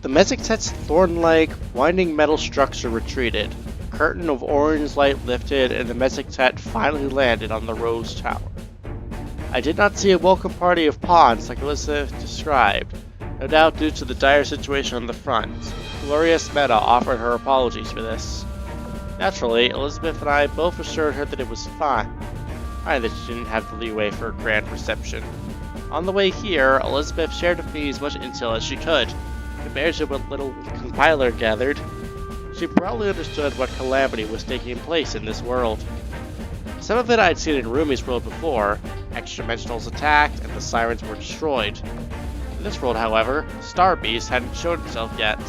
The Mezquit's thorn-like, winding metal structure retreated. A curtain of orange light lifted, and the Mezquit finally landed on the Rose Tower. I did not see a welcome party of pawns like Elizabeth described, no doubt due to the dire situation on the front. Glorious Meta offered her apologies for this. Naturally, Elizabeth and I both assured her that it was fine, and that she didn't have the leeway for a grand reception. On the way here, Elizabeth shared with me as much intel as she could. Compared to what little compiler gathered, she probably understood what calamity was taking place in this world. Some of it I'd seen in Rumi's world before. Extra-dimensionals attacked, and the sirens were destroyed. In this world, however, Star Beast hadn't shown itself yet.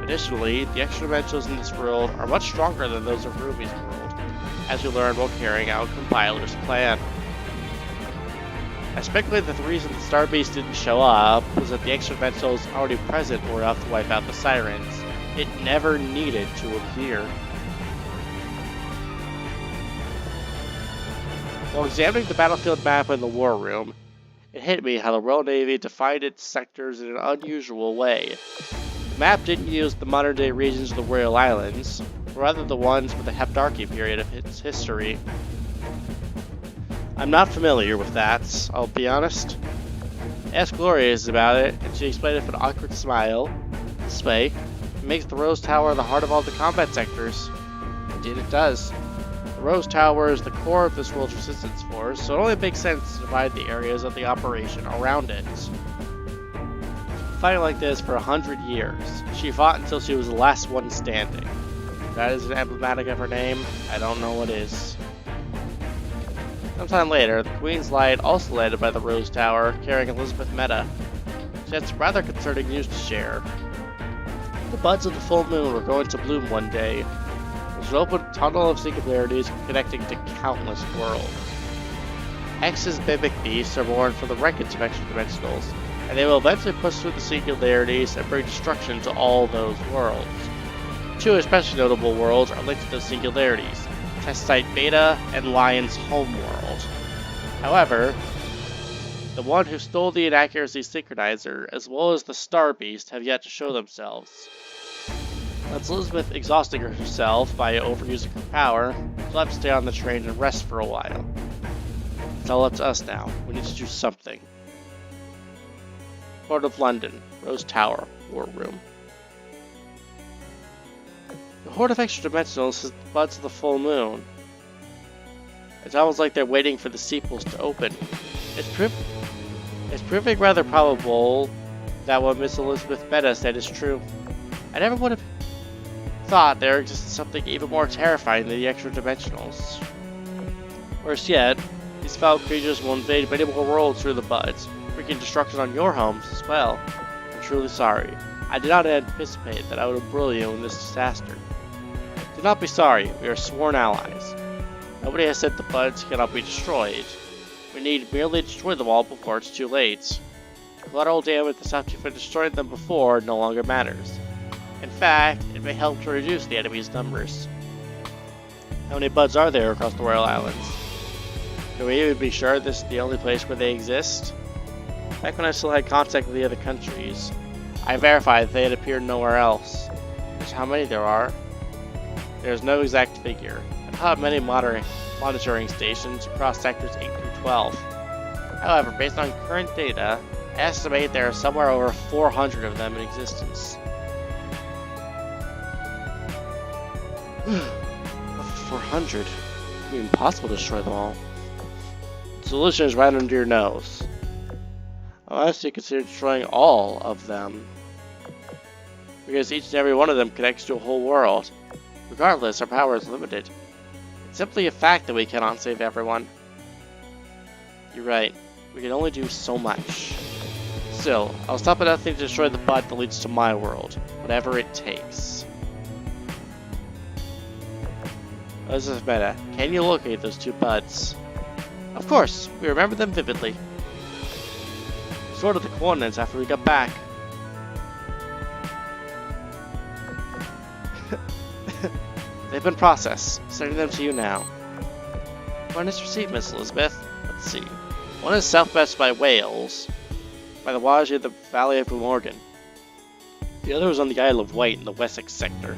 Additionally, the extra-dimensionals in this world are much stronger than those of Rumi's world, as we learn while carrying out Compiler's plan. I speculate that the reason the Star Beast didn't show up was that the extra-dimensionals already present were enough to wipe out the sirens. It never needed to appear. While examining the battlefield map in the war room, it hit me how the Royal Navy defined its sectors in an unusual way. The map didn't use the modern-day regions of the Royal Islands, but rather the ones with the Heptarchy period of its history. I'm not familiar with that, I'll be honest. I asked Glorious about it, and she explained it with an awkward smile. This way, it makes the Rose Tower the heart of all the combat sectors. Indeed it does. The Rose Tower is the core of this world's resistance force, so it only makes sense to divide the areas of the operation around it. Fighting like this for 100 years, she fought until she was the last one standing. If that isn't emblematic of her name, I don't know what is. Sometime later, the Queen's Light also landed by the Rose Tower, carrying Elizabeth Meta. She had some rather concerning news to share. The buds of the full moon were going to bloom one day, which would open a tunnel of singularities connecting to countless worlds. X's mimic beasts are born from the wreckage of extra-dimensionals, and they will eventually push through the singularities and bring destruction to all those worlds. Two especially notable worlds are linked to those singularities: Test Site Beta and Lion's Homeworld. However, the one who stole the inaccuracy synchronizer, as well as the Star Beast, have yet to show themselves. That's Elizabeth exhausting herself by overusing her power. She'll have to stay on the train and rest for a while. It's all up to us now. We need to do something. Port of London, Rose Tower, War Room. The horde of extra-dimensionals is the buds of the full moon. It's almost like they're waiting for the sepals to open. It's proving rather probable that what Miss Elizabeth Meta said is true. I never would have thought there existed something even more terrifying than the extra-dimensionals. Worse yet, these foul creatures will invade many more worlds through the buds, wreaking destruction on your homes as well. I'm truly sorry. I did not anticipate that I would embroil you in this disaster. Do not be sorry, we are sworn allies. Nobody has said the buds cannot be destroyed. We need merely destroy them all before it's too late. Collateral damage that's after you've destroyed them before no longer matters. In fact, it may help to reduce the enemy's numbers. How many buds are there across the Royal Islands? Can we even be sure this is the only place where they exist? Back when I still had contact with the other countries, I verified that they had appeared nowhere else. Just how many there are? There is no exact figure. I've had many monitoring stations across sectors 8 through 12. However, based on current data, I estimate there are somewhere over 400 of them in existence. 400? It would be impossible to destroy them all. The solution is right under your nose. Unless you consider destroying all of them. Because each and every one of them connects to a whole world. Regardless, our power is limited. It's simply a fact that we cannot save everyone. You're right. We can only do so much. Still, I'll stop at nothing to destroy the bud that leads to my world. Whatever it takes. Elizabeth Meta, can you locate those two buds? Of course, we remember them vividly. We sorted the coordinates after we got back. They've been processed. Sending them to you now. One is received, Miss Elizabeth. Let's see. One is southwest by Wales, by the waters of the Valley of Glamorgan. The other was on the Isle of Wight in the Wessex sector,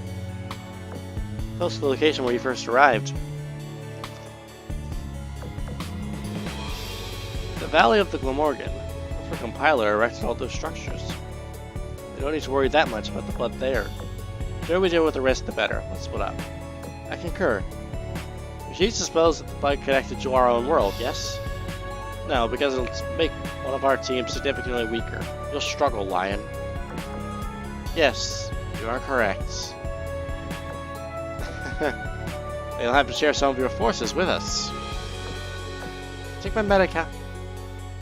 close to the location where you first arrived. The Valley of the Glamorgan. That's where Compiler erected all those structures. You don't need to worry that much about the blood there. The sooner we deal with the rest, the better. Let's split up. I concur. We should suppose that the blood connected to our own world, yes? No, because it'll make one of our teams significantly weaker. You'll struggle, Lion. Yes, you are correct. You'll have to share some of your forces with us. Take my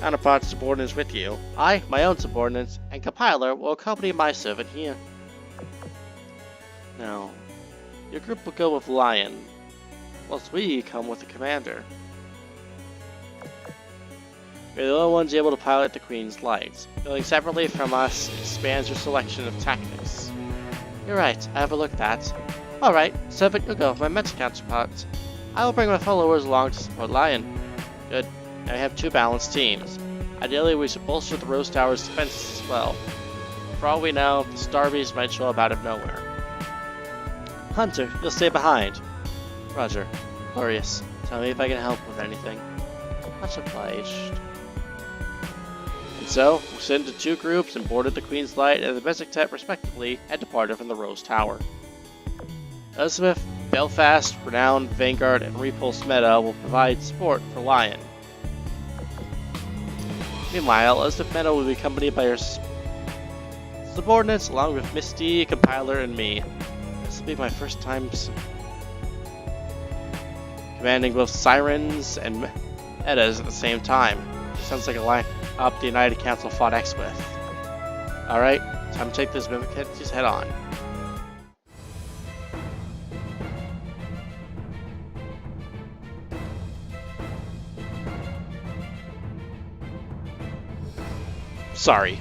counterpart subordinates with you. I, my own subordinates, and Compiler will accompany my servant here. Now, your group will go with Lion, whilst we come with the commander. We're the only ones able to pilot the Queen's Light. Going separately from us expands your selection of tactics. You're right, I overlooked that. Alright, servant, you'll go with my mental counterparts. I will bring my followers along to support Lion. Good. Now we have two balanced teams. Ideally, we should bolster the Rose Tower's defenses as well. For all we know, the Starbeast might show up out of nowhere. Hunter, you'll stay behind. Roger. Glorious. Tell me if I can help with anything. Much obliged. And so, we sent into two groups and boarded the Queen's Light and the Bezektet respectively and departed from the Rose Tower. Elizabeth, Belfast, Renown, Vanguard, and Repulse Meta will provide support for Lion. Meanwhile, Elizabeth Meta will be accompanied by her subordinates along with Misty, Compiler, and me. This will be my first time commanding both Sirens and Metas at the same time. Sounds like a line up the United Council fought X with. Alright, time to take this Mimic Entities head on. Sorry.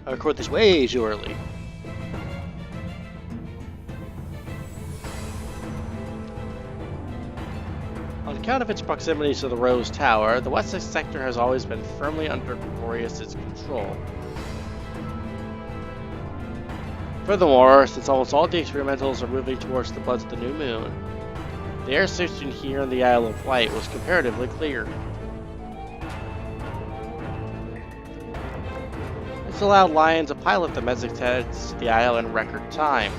I record this way too early. On account of its proximity to the Rose Tower, the Wessex sector has always been firmly under Glorious's control. Furthermore, since almost all the experimentals are moving towards the Bloods of the New Moon, the air station here on the Isle of Wight was comparatively clear. This allowed Lion to pilot the Bezektet to the Isle in record time.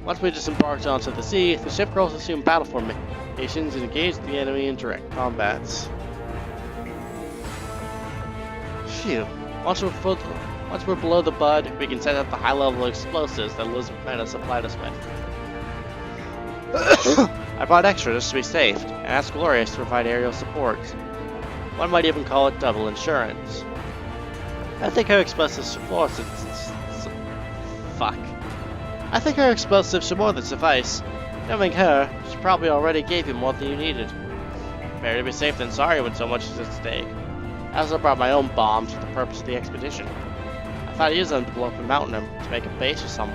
Once we disembarked onto the sea, the ship girls assumed battle formations and engaged the enemy in direct combats. Phew. Once we're below the Bud, we can set up the high-level explosives that Elizabeth Meta supplied us with. I brought extra just to be safe, and asked Glorious to provide aerial support. One might even call it double insurance. I think her explosives I think her explosives should more than suffice. Knowing her, she probably already gave you more than you needed. Better to be safe than sorry when so much is at stake. I also brought my own bombs for the purpose of the expedition. I thought I'd use them to blow up a mountain to make a base or some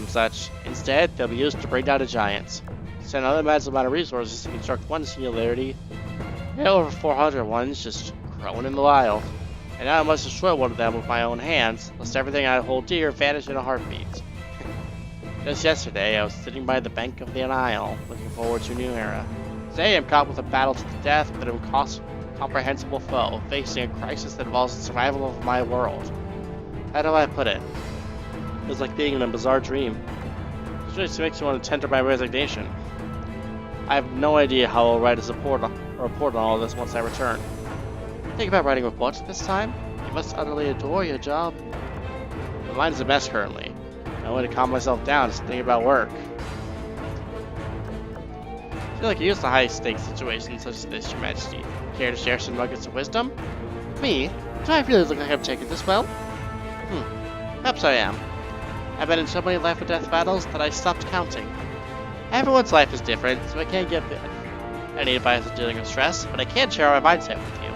such. Instead, they'll be used to bring down the giants. Send another massive amount of resources to construct one singularity. We have over 400 ones just growing in the wild. And now I must destroy one of them with my own hands, lest everything I hold dear vanish in a heartbeat. Just yesterday, I was sitting by the bank of the Nile, looking forward to a new era. Today, I'm caught with a battle to the death with an incomprehensible foe, facing a crisis that involves the survival of my world. How do I put it? It was like being in a bizarre dream. It just makes me want to tender my resignation. I have no idea how I'll write a report on all this once I return. Think about writing reports this time? You must utterly adore your job. My mind's a mess currently. The only way to calm myself down is to think about work. I feel like you're used to high-stakes situations such as this, Your Majesty. Care to share some nuggets of wisdom? Me? Do I really look like I'm taking this well? Perhaps I am. I've been in so many life-or-death battles that I stopped counting. Everyone's life is different, so I can't give any advice on dealing with stress, but I can share my mindset with you.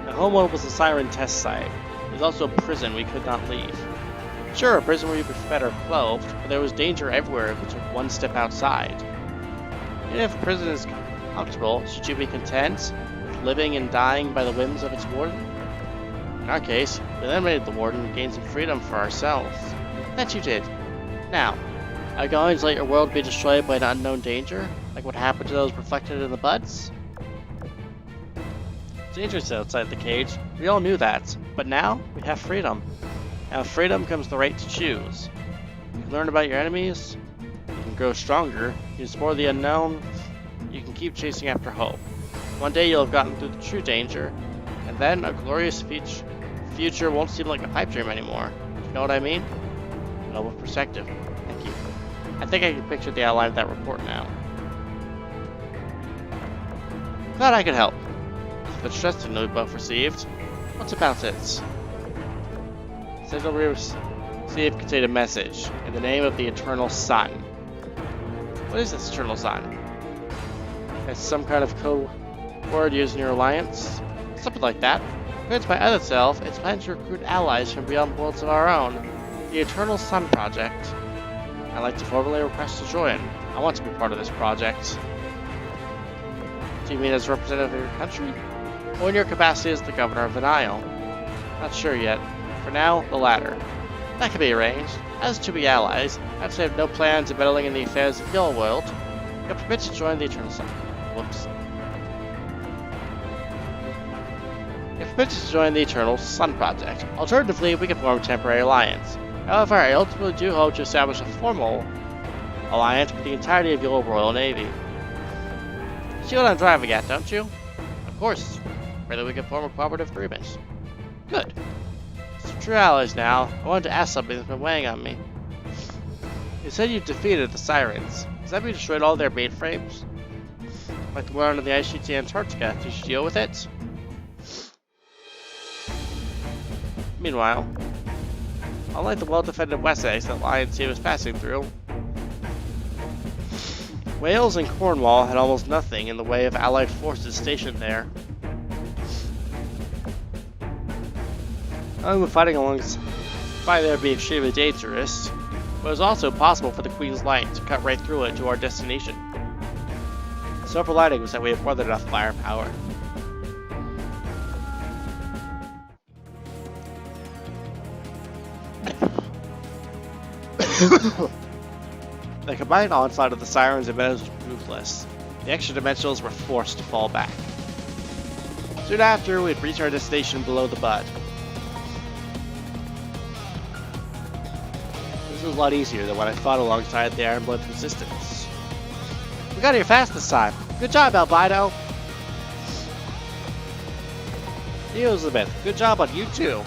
The homeworld was a siren test site. It was also a prison we could not leave. Sure, a prison where you would be better clothed, but there was danger everywhere if we took one step outside. Even if prison is comfortable, should you be content? living and dying by the whims of its warden? In our case, we eliminated the warden and gained some freedom for ourselves. That you did. Now, are you going to let your world be destroyed by an unknown danger, like what happened to those reflected in the buds? Danger's outside the cage. We all knew that, but now we have freedom. And with freedom comes the right to choose. You can learn about your enemies, you can grow stronger, you can explore the unknown, you can keep chasing after hope. One day you'll have gotten through the true danger, and then a glorious future won't seem like a pipe dream anymore. You know what I mean? Noble perspective. Thank you. I think I can picture the outline of that report now. Glad I could help. The stress signal we both received. What's about it? The signal we received contained a message in the name of the Eternal Sun. What is this Eternal Sun? It's some kind of code word used in your alliance? Something like that. According to my other self, it's planned to recruit allies from beyond worlds of our own. The Eternal Sun Project. I'd like to formally request to join. I want to be part of this project. Do you mean as representative of your country? Or in your capacity as the governor of an isle? Not sure yet. For now, the latter. That can be arranged. As to be allies, I have to have no plans of meddling in the affairs of your world. You're permitted to join the Eternal Sun. Whoops. You're permitted to join the Eternal Sun Project. Alternatively, we can form a temporary alliance. However, I ultimately do hope to establish a formal alliance with the entirety of your Royal Navy. See what I'm driving at, don't you? Of course. Whether we can form a cooperative agreement. Good. So true allies now. I wanted to ask something that's been weighing on me. You said you defeated the Sirens. Does that mean you destroyed all their mainframes? Like the one under the ice sheets in Antarctica. Did you deal with it? Meanwhile, unlike the well-defended Wessex that Lion Sea was passing through, Wales and Cornwall had almost nothing in the way of Allied forces stationed there. Other than fighting alongside there being extremely dangerous, but it was also possible for the Queen's Light to cut right through it to our destination. The silver lining was that we had more than enough firepower. The combined onslaught of the Sirens and Meadows was ruthless. The extra dimensionals were forced to fall back. Soon after, we had reached our destination below the Bud. This was a lot easier than when I fought alongside the Ironblood Resistance. We got here fast this time. Good job, Albino. Elizabeth, good job on you too.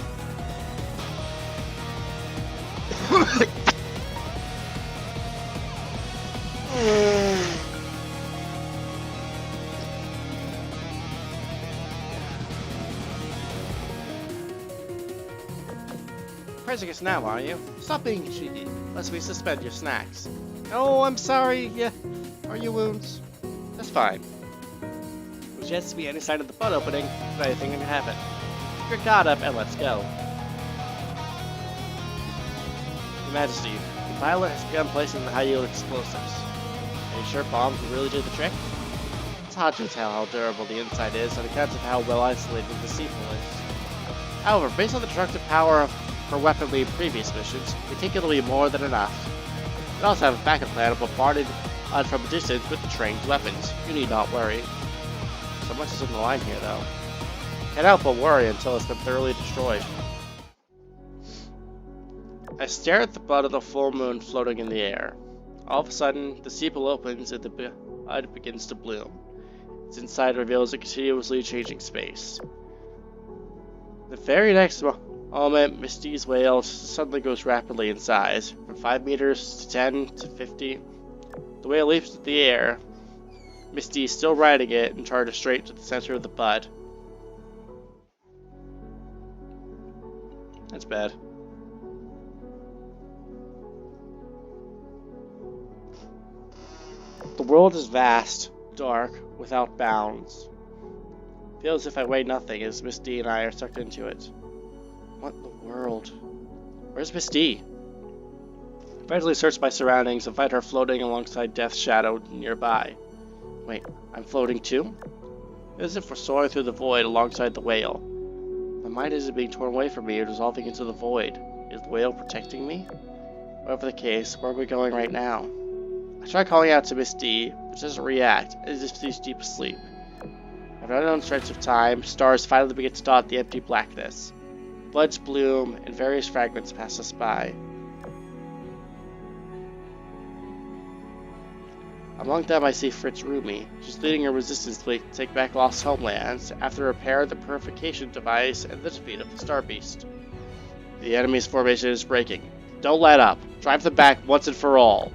Praising us now, are you? Stop being cheeky, lest we suspend your snacks. Oh, I'm sorry. Yeah, are your wounds? That's fine. There's yet to be any sign of the butt opening, but anything can happen. Keep your guard up and let's go. Your Majesty, the pilot has begun placing the high-yield explosives. Are you sure bombs will really do the trick? It's hard to tell how durable the inside is on account of how well isolated the seapool is. However, based on the destructive power of her weaponry in previous missions, we think it'll be more than enough. We also have a backup plan of bombarding from a distance with the trained weapons. You need not worry. So much is on the line here, though. Can't help but worry until it's been thoroughly destroyed. I stare at the bud of the full moon floating in the air. All of a sudden, the sepal opens and the bud begins to bloom. Its inside reveals a continuously changing space. The very next moment, Misty's whale suddenly goes rapidly in size, from 5 meters to 10 to 50. The whale leaps into the air. Misty is still riding it and charges straight to the center of the bud. That's bad. The world is vast, dark, without bounds. Feels as if I weigh nothing as Misty and I are sucked into it. What in the world? Where's Misty? I frantically search my surroundings and find her floating alongside Death's shadow nearby. Wait, I'm floating too? as if we're soaring through the void alongside the whale. My mind isn't being torn away from me or dissolving into the void. Is the whale protecting me? Whatever the case, where are we going right now? I try calling out to Miss D, but she doesn't react, as if she's deep asleep. After an unknown stretch of time, stars finally begin to dot the empty blackness. Buds bloom, and various fragments pass us by. Among them I see Fritz Rumi. She's leading a resistance fleet to take back lost homelands after repair the purification device and the defeat of the Star Beast. The enemy's formation is breaking. Don't let up. Drive them back once and for all.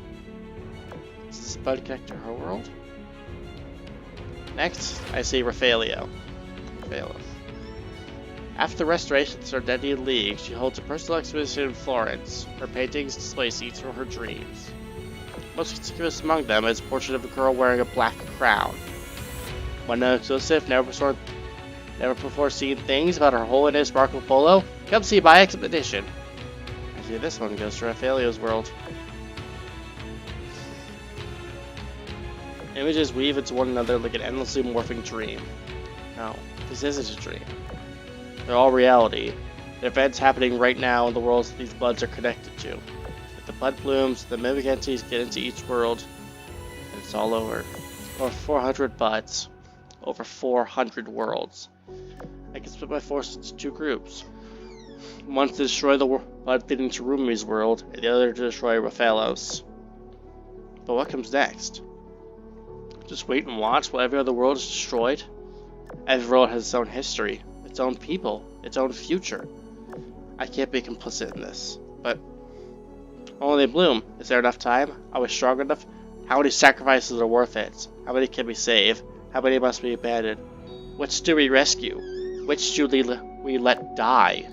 Does this bud connect to her world? Next, I see Raffaello. After the restoration of the Sardinian League, she holds a personal exhibition in Florence. Her paintings display scenes from her dreams. Most conspicuous among them is a portrait of a girl wearing a black crown. One exclusive, never before seen things about Her Holiness Marco Polo. Come see my expedition. Actually, this one goes to Raffaello's world. Images weave into one another like an endlessly morphing dream. No, this isn't a dream. They're all reality. The events happening right now in the worlds that these buds are connected to. If the bud blooms, the mimic entities get into each world, and it's all over. Over 400 buds. Over 400 worlds. I can split my forces into two groups. One to destroy the bud leading to Rumi's world, and the other to destroy Raffaello's. But what comes next? Just wait and watch while every other world is destroyed? Every world has its own history, its own people, its own future. I can't be complicit in this, but only they bloom. Is there enough time? Are we strong enough? How many sacrifices are worth it? How many can we save? How many must be abandoned? Which do we rescue? Which do we let die?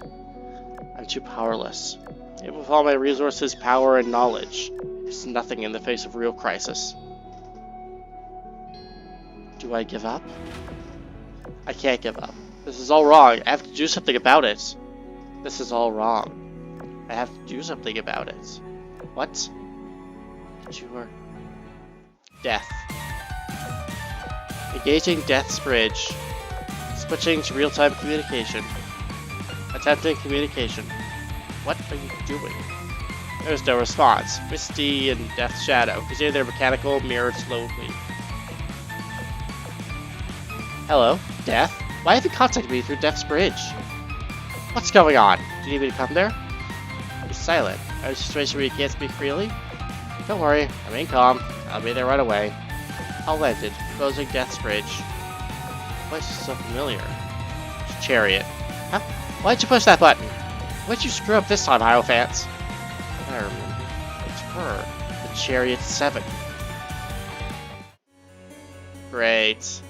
I'm too powerless. Even with all my resources, power, and knowledge, it's nothing in the face of real crisis. Do I give up? I can't give up. This is all wrong. I have to do something about it. This is all wrong. I have to do something about it. What? Endure. Death. Engaging Death's Bridge. Switching to real-time communication. Attempting communication. What are you doing? There's no response. Misty and Death's Shadow continue their mechanical, mirrored slowly. Hello, Death? Why have you contacted me through Death's Bridge? What's going on? Do you need me to come there? You're silent. Are you in a situation where you can't speak freely? Don't worry, remain calm. I'll be there right away. All ended, closing Death's Bridge. The place is so familiar. It's Chariot. Huh? Why'd you push that button? Why'd you screw up this time, Hierophants? I remember. It's her. The Chariot 7. Great.